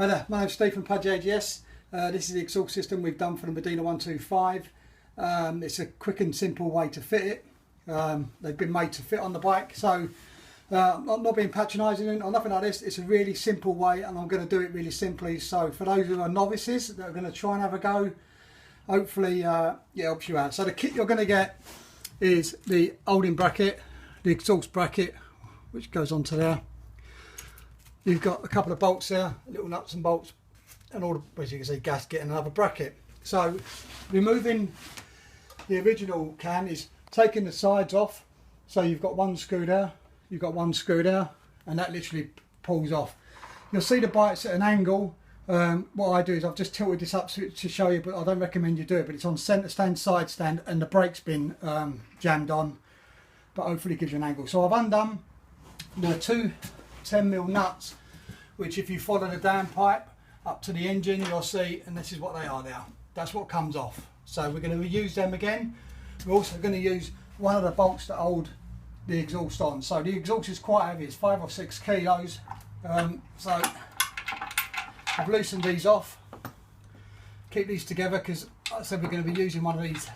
Hi there, my name's Steve from Pudsey AJS. This is the exhaust system we've done for the Modena 125. It's a quick and simple way to fit it. They've been made to fit on the bike, so I'm not being patronising or nothing like this. It's a really simple way, and I'm going to do it really simply. So for those who are novices that are going to try and have a go, hopefully it helps you out. So the kit you're going to get is the holding bracket, the exhaust bracket, which goes onto there. You've got a couple of bolts there, little nuts and bolts, and all the, as you can see, gasket and another bracket. So removing the original can is taking the sides off. So you've got one screw there, you've got one screw there, and that literally pulls off. You'll see the bike's at an angle. What I do is I've just tilted this up to show you, but I don't recommend you do it. But it's on centre stand, side stand, and the brake's been jammed on, but hopefully it gives you an angle. So I've undone the two 10mm nuts, which if you follow the downpipe up to the engine, you'll see, and this is what they are now. That's what comes off. So we're going to reuse them again. We're also going to use one of the bolts that hold the exhaust on. So the exhaust is quite heavy, it's 5 or 6 kilos. So I've loosened these off. Keep these together because like I said, we're going to be using one of these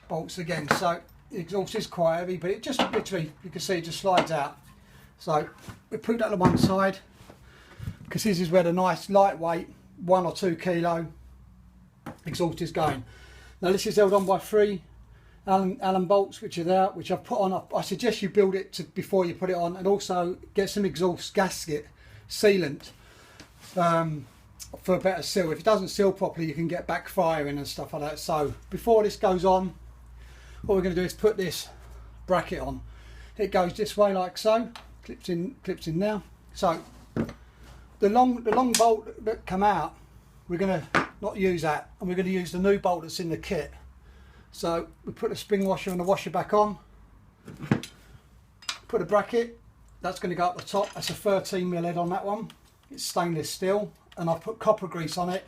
bolts again. So the exhaust is quite heavy, but it just literally, you can see it just slides out. So we put that on one side because this is where the nice lightweight 1 or 2 kilo exhaust is going. Now this is held on by 3 Allen bolts, which are there, which I've put on. I suggest you build it before you put it on, and also get some exhaust gasket sealant for a better seal. If it doesn't seal properly, you can get backfiring and stuff like that. So before this goes on, what we're going to do is put this bracket on. It goes this way like so. Clips in now. So the long bolt that come out, we're going to not use that, and we're going to use the new bolt that's in the kit. So we put the spring washer and the washer back on, put a bracket, that's going to go up the top. That's a 13mm head on that one. It's stainless steel, and I've put copper grease on it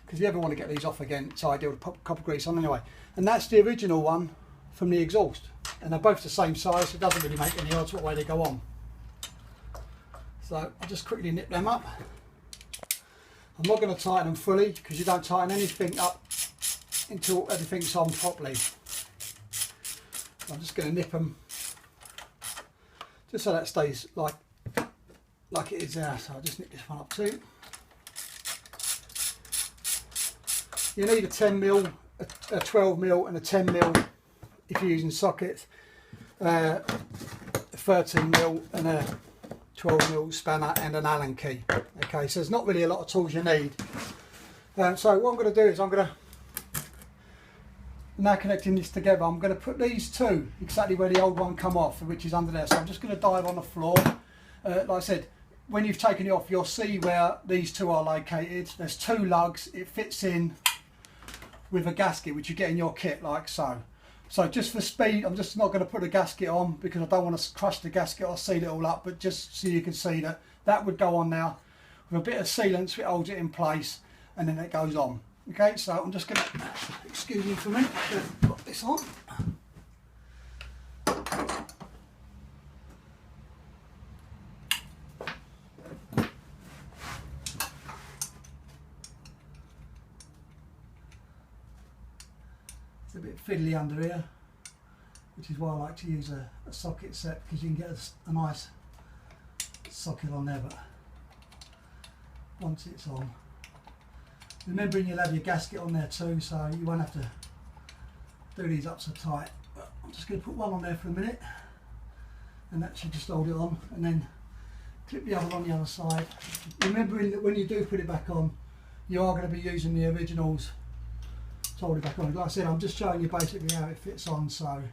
because if you ever want to get these off again, it's ideal to put copper grease on anyway. And that's the original one from the exhaust, and they're both the same size, so it doesn't really make any odds what way they go on. So I'll just quickly nip them up. I'm not going to tighten them fully because you don't tighten anything up until everything's on properly. I'm just going to nip them just so that stays like it is there. So I'll just nip this one up too. You need a 10mm, a 12mm and a 10mm if you're using sockets, a 13mm and a 12mm spanner and an Allen key. Okay, so there's not really a lot of tools you need. So what I'm going to do is I'm going to, now connecting this together, I'm going to put these two exactly where the old one come off, which is under there. So I'm just going to dive on the floor. Like I said, when you've taken it off, you'll see where these two are located. There's 2 lugs. It fits in with a gasket, which you get in your kit like so. So just for speed, I'm just not going to put a gasket on because I don't want to crush the gasket or seal it all up, but just so you can see that that would go on now with a bit of sealant so it holds it in place, and then it goes on. Okay, so I'm just going to, excuse me for a minute, I'm going to put this on. It's a bit fiddly under here, which is why I like to use a socket set, because you can get a nice socket on there. But once it's on, remembering you'll have your gasket on there too, so you won't have to do these up so tight. But I'm just going to put one on there for a minute, and that should just hold it on, and then clip the other on the other side. Remembering that when you do put it back on, you are going to be using the originals to hold it back on. Like I said, I'm just showing you basically how it fits on, so I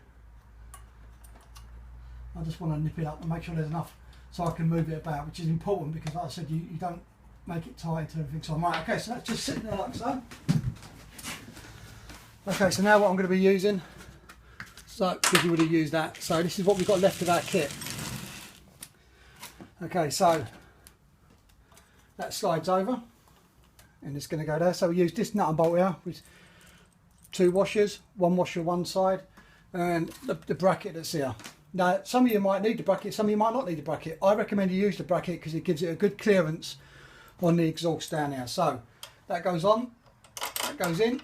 just want to nip it up and make sure there's enough so I can move it about, which is important because like I said, you don't make it tight until everything's on. Right, okay, so that's just sitting there like so. Okay, so now what I'm going to be using, so because you would have used that, so this is what we've got left of our kit. Okay, so that slides over and it's going to go there. So we use this nut and bolt here with 2 washers, 1 washer one side, and the bracket that's here. Now some of you might need the bracket, some of you might not need the bracket. I recommend you use the bracket because it gives it a good clearance on the exhaust down here. So that goes on, that goes in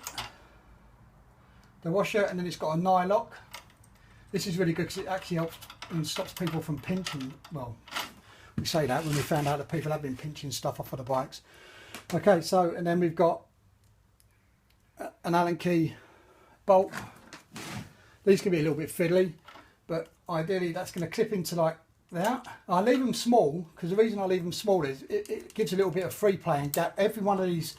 the washer, and then it's got a nylock. This is really good because it actually helps and stops people from pinching. Well, we say that when we found out that people have been pinching stuff off of the bikes. Okay, so, and then we've got an Allen key bolt. These can be a little bit fiddly, but ideally that's going to clip into like that. I leave them small because the reason I leave them small is it gives a little bit of free play and gap. Every one of these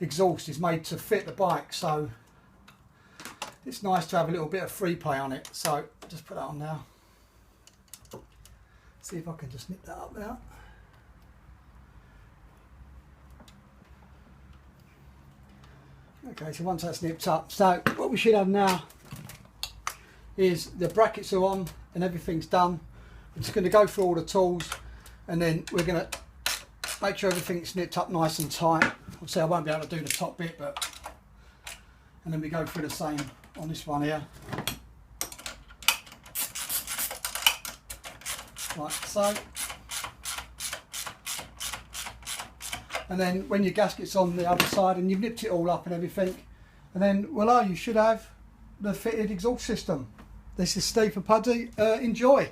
exhausts is made to fit the bike, so it's nice to have a little bit of free play on it. So just put that on now. See if I can just nip that up now. Okay, so once that's nipped up, so what we should have now is the brackets are on and everything's done. I'm just going to go through all the tools and then we're going to make sure everything's nipped up nice and tight. Obviously I won't be able to do the top bit, but and then we go through the same on this one here. Like so. And then when your gasket's on the other side and you've nipped it all up and everything, and then voila, you should have the fitted exhaust system. This is Steve for Pudsey. Enjoy.